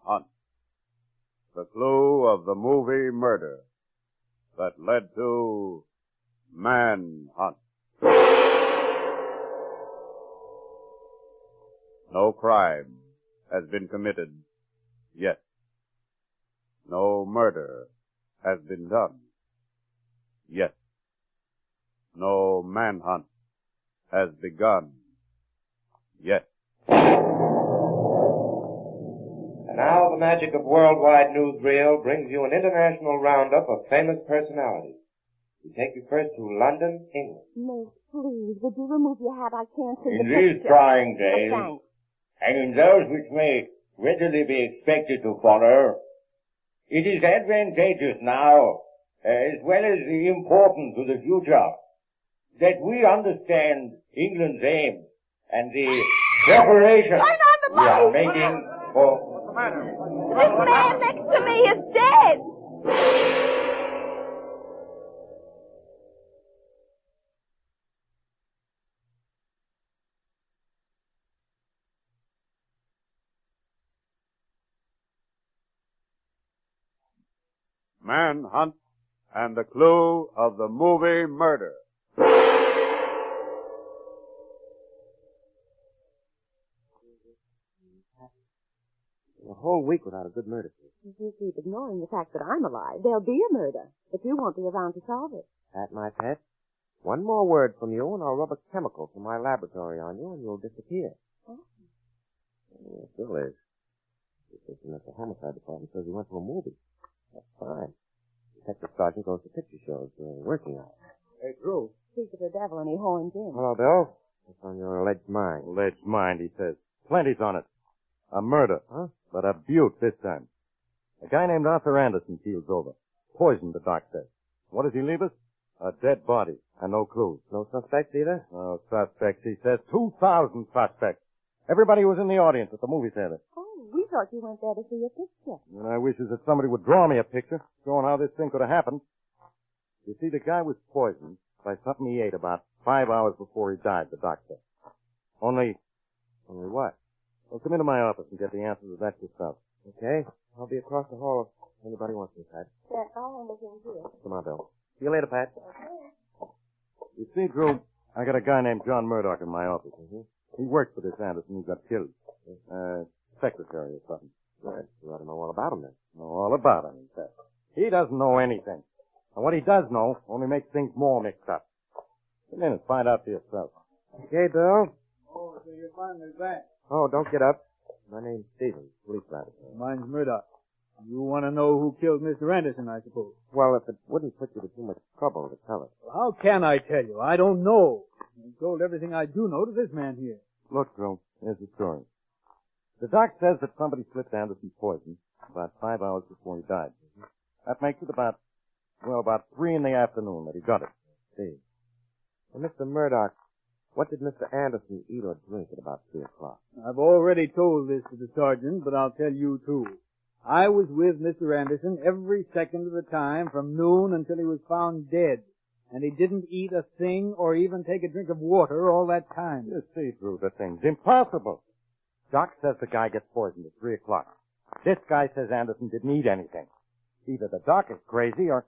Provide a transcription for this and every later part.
Hunt. The clue of the movie Murder that led to Manhunt. No crime has been committed yet. No murder has been done yet. No manhunt has begun yet. And now the magic of worldwide newsreel brings you an international roundup of famous personalities. We take you first to London, England. Miss, please, would you remove your hat? I can't see In the these picture. trying days, Thanks. and in those which may readily be expected to follow, it is advantageous now, as well as important to the future, that we understand England's aims and the preparation Turn on the we are light! making for... This man next to me is dead! Manhunt and the clue of the movie Murder. A whole week without a good murder case. If you keep ignoring the fact that I'm alive, there'll be a murder, but you won't be around to solve it. Pat, my pet, one more word from you and I'll rub a chemical from my laboratory on you and you'll disappear. Oh. It still is. The assistant at the homicide department says he went to a movie. That's fine. Detective Sergeant goes to picture shows during working hours. Hey, Drew. Speak of the devil and he horns in. Hello, Bill. What's on your alleged mind? Alleged mind, he says. Plenty's on it. A murder. Huh? But a beaut this time. A guy named Arthur Anderson keels over. Poisoned, the doc says. What does he leave us? A dead body and no clues. No suspects either? No suspects, he says. 2,000 suspects. Everybody who was in the audience at the movie theater. Oh, we thought you went there to see a picture. And I wishes that somebody would draw me a picture showing how this thing could have happened. You see, the guy was poisoned by something he ate about 5 hours before he died, the doc said. Only what? Well, come into my office and get the answers to that yourself. Okay. I'll be across the hall if anybody wants me, Pat. Yeah, I'll look in here. Come on, Bill. See you later, Pat. You see, Drew, I got a guy named John Murdoch in my office. Mm-hmm. He worked for this Anderson who got killed. Secretary or something. Good. You ought to know all about him then. Know all about him, he says. He doesn't know anything. And what he does know only makes things more mixed up. Come in and find out for yourself. Okay, Bill. Oh, so you're finally back. Oh, don't get up. My name's Stevens, police laboratory. Mine's Murdoch. You want to know who killed Mr. Anderson, I suppose. Well, if it wouldn't put you to too much trouble to tell us. Well, how can I tell you? I don't know. I told everything I do know to this man here. Look, Drew, here's the story. The doc says that somebody slipped Anderson poison about 5 hours before he died. That makes it about 3 in the afternoon that he got it. See. Well, Mr. Murdoch, what did Mr. Anderson eat or drink at about 3 o'clock? I've already told this to the sergeant, but I'll tell you too. I was with Mr. Anderson every second of the time from noon until he was found dead. And he didn't eat a thing or even take a drink of water all that time. You see through the thing's impossible. Doc says the guy gets poisoned at 3 o'clock. This guy says Anderson didn't eat anything. Either the doc is crazy or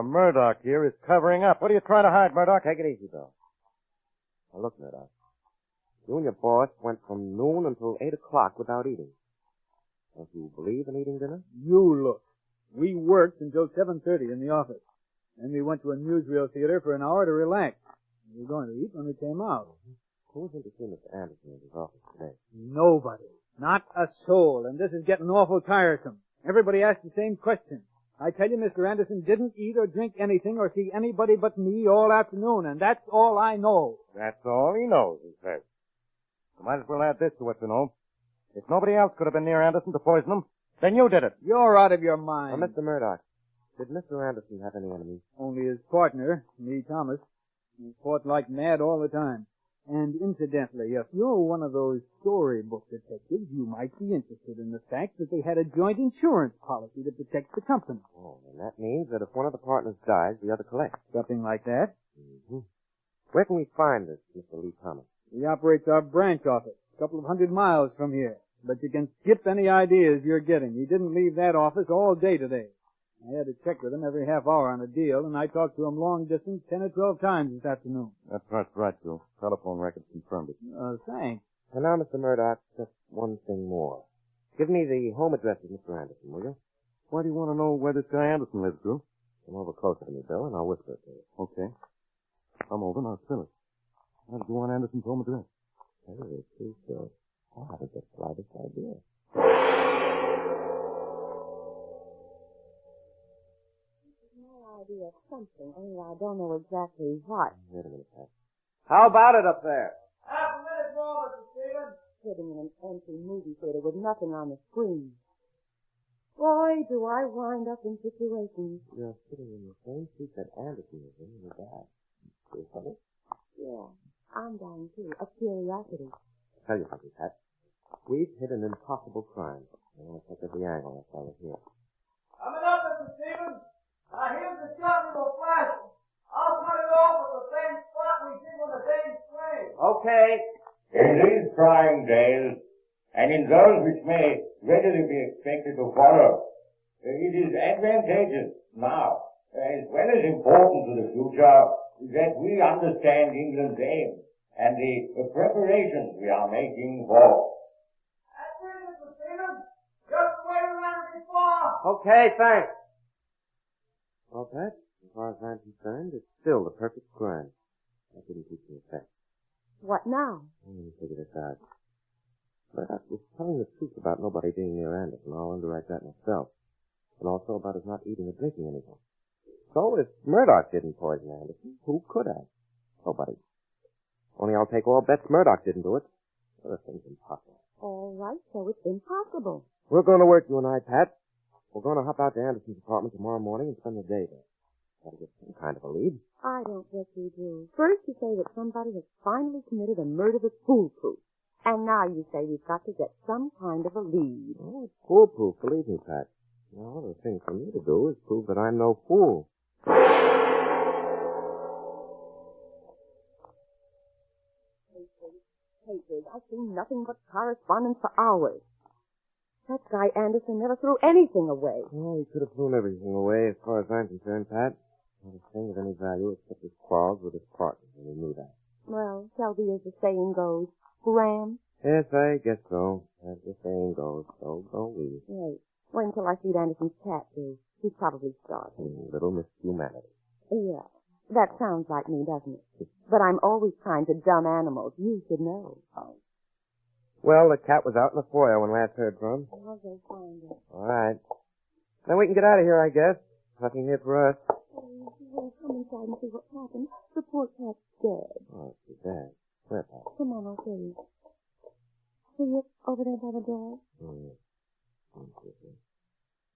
Murdoch here is covering up. What are you trying to hide, Murdoch? Take it easy, Bill. Now look, Murdoch. You and your boss went from noon until 8 o'clock without eating. Don't you believe in eating dinner? You look. We worked until 7:30 in the office. Then we went to a newsreel theater for an hour to relax. We were going to eat when we came out. Who was in to see Mr. Anderson in his office today? Nobody. Not a soul. And this is getting awful tiresome. Everybody asks the same question. I tell you, Mr. Anderson didn't eat or drink anything or see anybody but me all afternoon, and that's all I know. That's all he knows, he says. You might as well add this to what you know. If nobody else could have been near Anderson to poison him, then you did it. You're out of your mind. Now, Mr. Murdoch, did Mr. Anderson have any enemies? Only his partner, me, Thomas. He fought like mad all the time. And incidentally, if you're one of those storybook detectives, you might be interested in the fact that they had a joint insurance policy to protect the company. Oh, and that means that if one of the partners dies, the other collects. Something like that. Mm-hmm. Where can we find this, Mr. Lee Thomas? He operates our branch office, a couple of 100 miles from here. But you can skip any ideas you're getting. He didn't leave that office all day today. I had to check with him every half hour on a deal, and I talked to him long distance 10 or 12 times this afternoon. That's right, Joe. Telephone records confirmed it. Thanks. And now, Mr. Murdoch, just one thing more. Give me the home address of Mr. Anderson, will you? Why do you want to know where this guy Anderson lives, Drew? Come over closer to me, Bill, and I'll whisper it to you. Okay. Come over and I'll spill it. How did you want Anderson's home address? Hey, too good. I haven't the slightest idea. My idea of something, only I don't know exactly what. Wait a minute, Pat. How about it up there? Half a minute more, Mr. Stevens. Sitting in an empty movie theater with nothing on the screen. Boy, do I wind up in situations. You're sitting in the same seat that Anderson is in with Dad. You funny? Yeah, I'm dying too, of curiosity. I'll tell you something, Pat. We've hit an impossible crime. I want to take every angle that's over here. Coming up, Mr. Stevens. Now, here's the shot we will flash. I'll cut it off at the same spot we did when the Danes played. Okay. In these trying days, and in those which may readily be expected to follow, it is advantageous now, as well as important to the future, that we understand England's aims and the preparations we are making for. That's it, Mr. Stevens. Just wait around before. Okay, thanks. Well, Pat, as far as I'm concerned, it's still the perfect crime. I didn't teach you a fact. What now? Let me figure this out. Murdoch was telling the truth about nobody being near Anderson. I'll underwrite that myself. And also about his not eating or drinking anything. So if Murdoch didn't poison Anderson, who could have? Nobody. Only I'll take all bets Murdoch didn't do it. The other thing's impossible. All right, so it's impossible. We're going to work, you and I, Pat. We're going to hop out to Anderson's apartment tomorrow morning and spend the day there. Gotta get some kind of a lead. I don't guess you do. First you say that somebody has finally committed a murder that's foolproof. And now you say we've got to get some kind of a lead. Oh, it's foolproof, believe me, Pat. Now, the thing for me to do is prove that I'm no fool. Papers. I've seen nothing but correspondence for hours. That guy Anderson never threw anything away. Oh, he could have thrown everything away as far as I'm concerned, Pat. Not a thing of any value except his quarrels with his partners, and he knew that. Well, Shelby, as the saying goes, Graham. Yes, I guess so. As the saying goes, so go we. Wait until I feed Anderson's cat, Drew. He's probably starving. Little Miss Humanity. Yeah, that sounds like me, doesn't it? But I'm always kind to dumb animals. You should know. Oh. Well, the cat was out in the foyer when last heard from. I'll go find her. All right. Then we can get out of here, I guess. Nothing here for us. Well, come inside and see what's happened. The poor cat's dead. Oh, it's too bad. Where, Pat? Come on, I'll show you. See it over there by the door? Oh, yeah.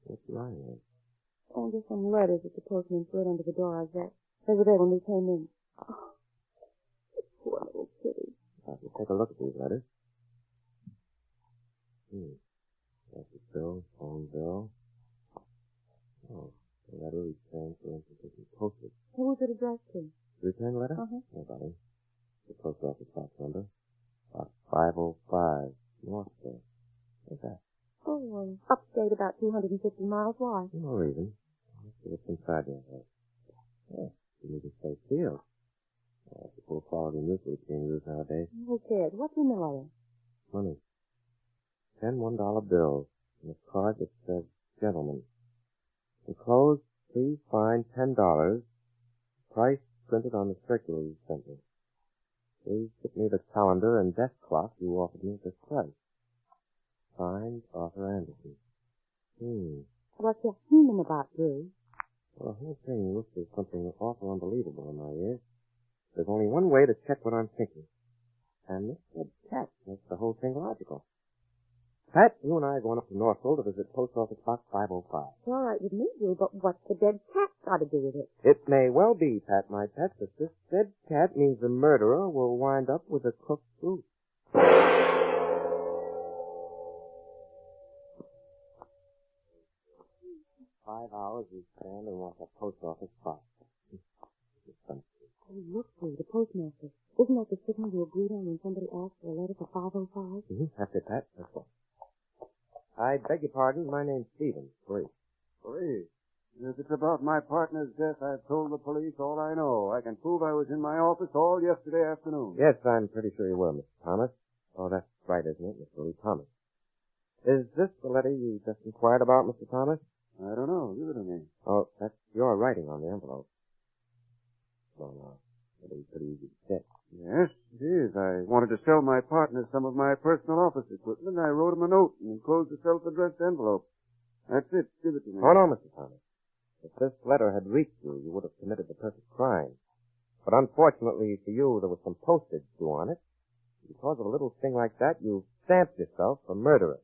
What's lying there? Oh, there's some letters that the postman slid under the door, I guess. They were there when we came in. Oh, poor little kitty. I'll just take a look at these letters. That's a bill, phone bill. Oh, the letter returns for insufficient postage. Who was it addressed to? Return letter? Uh-huh. Nobody. The post office box number. Box 505, Northville. What's that? Oh, upstate about 250 miles. Why? No reason. Let's see what's inside there. Yeah, you need to stay sealed. That's the full quality nuclear being used nowadays. Who cares? What's in the letter? Money. 10 $1 bills. And a card that says, gentlemen. Enclosed, please find $10. Price printed on the circular you sent me. Please get me the calendar and desk clock you offered me at this price. Signed, Arthur Anderson. What's your human about, Drew? Well, the whole thing looks as something awful unbelievable in my ears. There's only one way to check what I'm thinking. And this dead cat makes the whole thing logical. Pat, you and I are going up to Northville to visit Post Office Box 505. It's all right with me, Drew, but what's the dead cat got to do with it? It may well be, Pat, my pet, that this dead cat means the murderer will wind up with a cooked fruit. 5 hours we stand and watch a post office box. Oh, look, Drew, the postmaster. Isn't that the signal you agreed on when somebody asked for a letter for 505? That's it, Pat. That's all. I beg your pardon. My name's Stevens, police. Police? If it's about my partner's death, I've told the police all I know. I can prove I was in my office all yesterday afternoon. Yes, I'm pretty sure you were, Mr. Thomas. Oh, that's right, isn't it, Mr. Lee Thomas? Is this the letter you just inquired about, Mr. Thomas? I don't know. Give it to me. Oh, that's your writing on the envelope. Well, now, it'll be pretty easy to check. Yes, it is. I wanted to sell my partner some of my personal office equipment. I wrote him a note and enclosed a self-addressed envelope. That's it. Give it to me. Oh, no, Mr. Thomas. If this letter had reached you, you would have committed the perfect crime. But unfortunately for you, there was some postage due on it. Because of a little thing like that, you stamped yourself for murderer.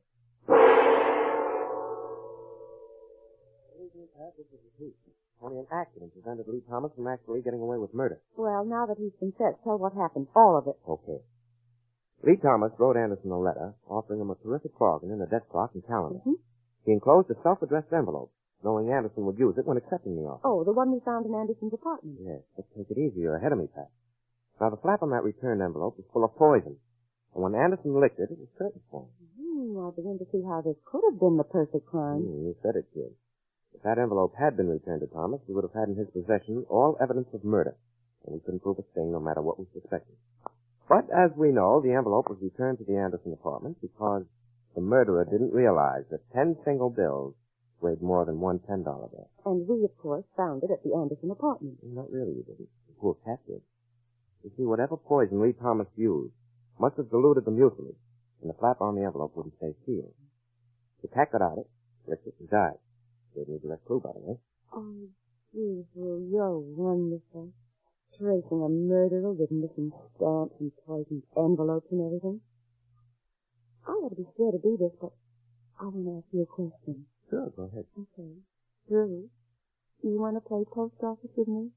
Only an accident prevented Lee Thomas from actually getting away with murder. Well, now that he's confessed, tell what happened. All of it. Okay. Lee Thomas wrote Anderson a letter offering him a terrific bargain in a desk clock and calendar. Mm-hmm. He enclosed a self-addressed envelope, knowing Anderson would use it when accepting the offer. Oh, the one we found in Anderson's apartment. Yes, but take it easy. You're ahead of me, Pat. Now, the flap on that returned envelope was full of poison. And when Anderson licked it, it was curtains for him. I begin to see how this could have been the perfect crime. You said it, kid. If that envelope had been returned to Thomas, he would have had in his possession all evidence of murder, and we couldn't prove a thing no matter what we suspected. But as we know, the envelope was returned to the Anderson apartment because the murderer didn't realize that 10 single bills weighed more than one $10 bill. And we, of course, found it at the Anderson apartment. Not really, we didn't. The poor cat did. You see, whatever poison Lee Thomas used must have diluted the mucilage, and the flap on the envelope wouldn't stay sealed. The cat got at it, licked it, and died. Gave me a direct clue, by the way. Oh, Jesus, you're wonderful. Tracing a murderer with missing stamps and poisoned envelopes and everything. I ought to be scared to do this, but I want to ask you a question. Sure, go ahead. Okay. Drew, do you want to play post office with me?